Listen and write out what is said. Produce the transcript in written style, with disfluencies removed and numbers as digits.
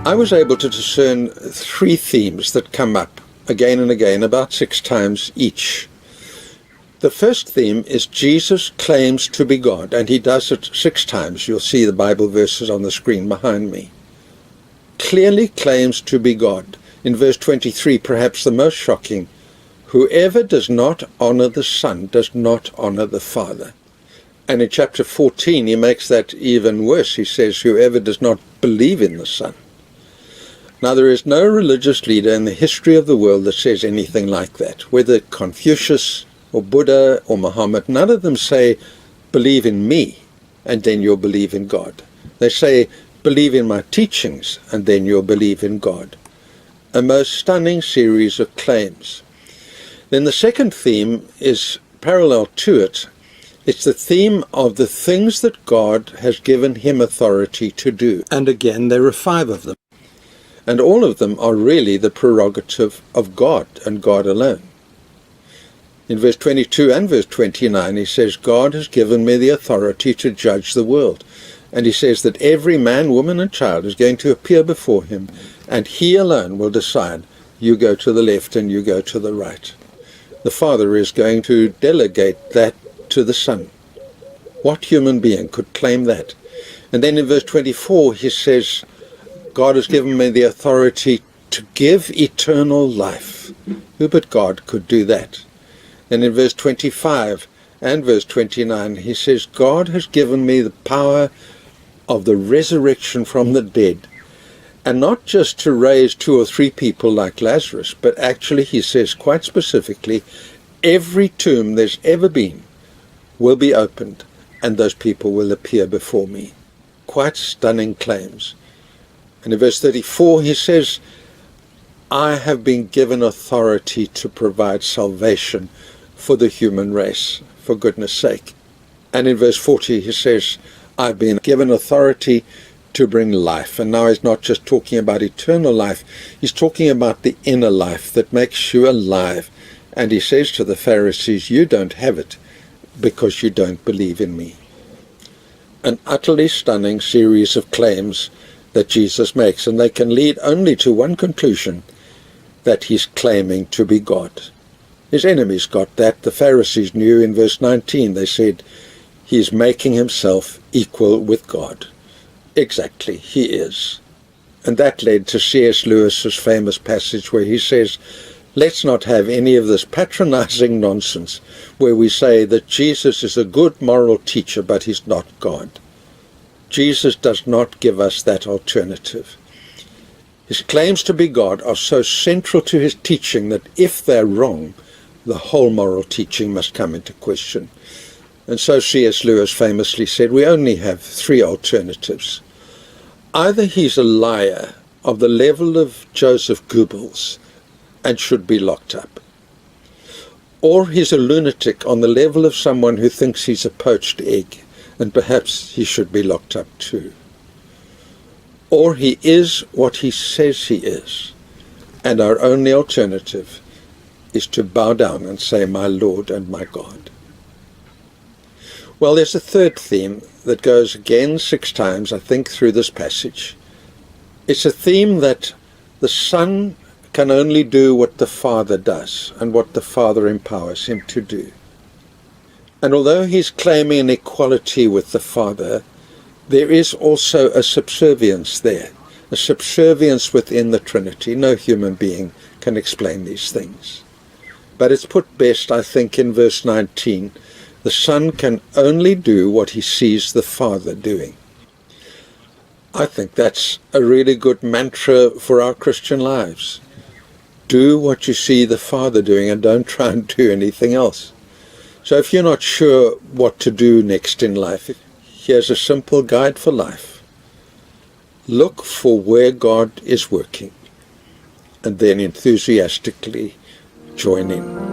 I was able to discern three themes that come up again and again, about 6 times each. The first theme is Jesus claims to be God, and he does it 6 times. You'll see the Bible verses on the screen behind me. Clearly claims to be God. In verse 23, perhaps the most shocking, whoever does not honor the Son does not honor the Father. And in chapter 14, he makes that even worse. He says, whoever does not believe in the Son. Now, there is no religious leader in the history of the world that says anything like that. Whether Confucius or Buddha or Muhammad, none of them say, believe in me, and then you'll believe in God. They say, believe in my teachings, and then you'll believe in God. A most stunning series of claims. Then the second theme is parallel to it. It's the theme of the things that God has given him authority to do. And again, there are 5 of them. And all of them are really the prerogative of God and God alone. In verse 22 and verse 29, he says, God has given me the authority to judge the world. And he says that every man, woman, and child is going to appear before him, and he alone will decide, you go to the left and you go to the right. The Father is going to delegate that to the Son. What human being could claim that? And then in verse 24, he says, God has given me the authority to give eternal life. Who but God could do that? And in verse 25 and verse 29, he says, God has given me the power of the resurrection from the dead. And not just to raise 2 or 3 people like Lazarus, but actually, he says quite specifically, every tomb there's ever been will be opened, and those people will appear before me. Quite stunning claims. And in verse 34, he says, I have been given authority to provide salvation for the human race, for goodness sake. And in verse 40, he says, I've been given authority to bring life. And now he's not just talking about eternal life, he's talking about the inner life that makes you alive. And he says to the Pharisees, you don't have it because you don't believe in me. An utterly stunning series of claims that Jesus makes, and they can lead only to one conclusion, that he's claiming to be God. His enemies got that. The Pharisees knew. In verse 19 they said, he's making himself equal with God. Exactly, he is. And that led to C.S. Lewis's famous passage where he says, let's not have any of this patronizing nonsense where we say that Jesus is a good moral teacher, but he's not God. Jesus does not give us that alternative. His claims to be God are so central to his teaching that if they're wrong, the whole moral teaching must come into question. And so C.S. Lewis famously said, we only have 3 alternatives. Either he's a liar of the level of Joseph Goebbels and should be locked up, or he's a lunatic on the level of someone who thinks he's a poached egg, and perhaps he should be locked up too. Or he is what he says he is, and our only alternative is to bow down and say, my Lord and my God. Well, there's a third theme that goes again 6 times, I think, through this passage. It's a theme that the Son can only do what the Father does and what the Father empowers him to do. And although he's claiming an equality with the Father, there is also a subservience there, a subservience within the Trinity. No human being can explain these things. But it's put best, I think, in verse 19. The Son can only do what he sees the Father doing. I think that's a really good mantra for our Christian lives. Do what you see the Father doing and don't try and do anything else. So if you're not sure what to do next in life, here's a simple guide for life. Look for where God is working, and then enthusiastically join in.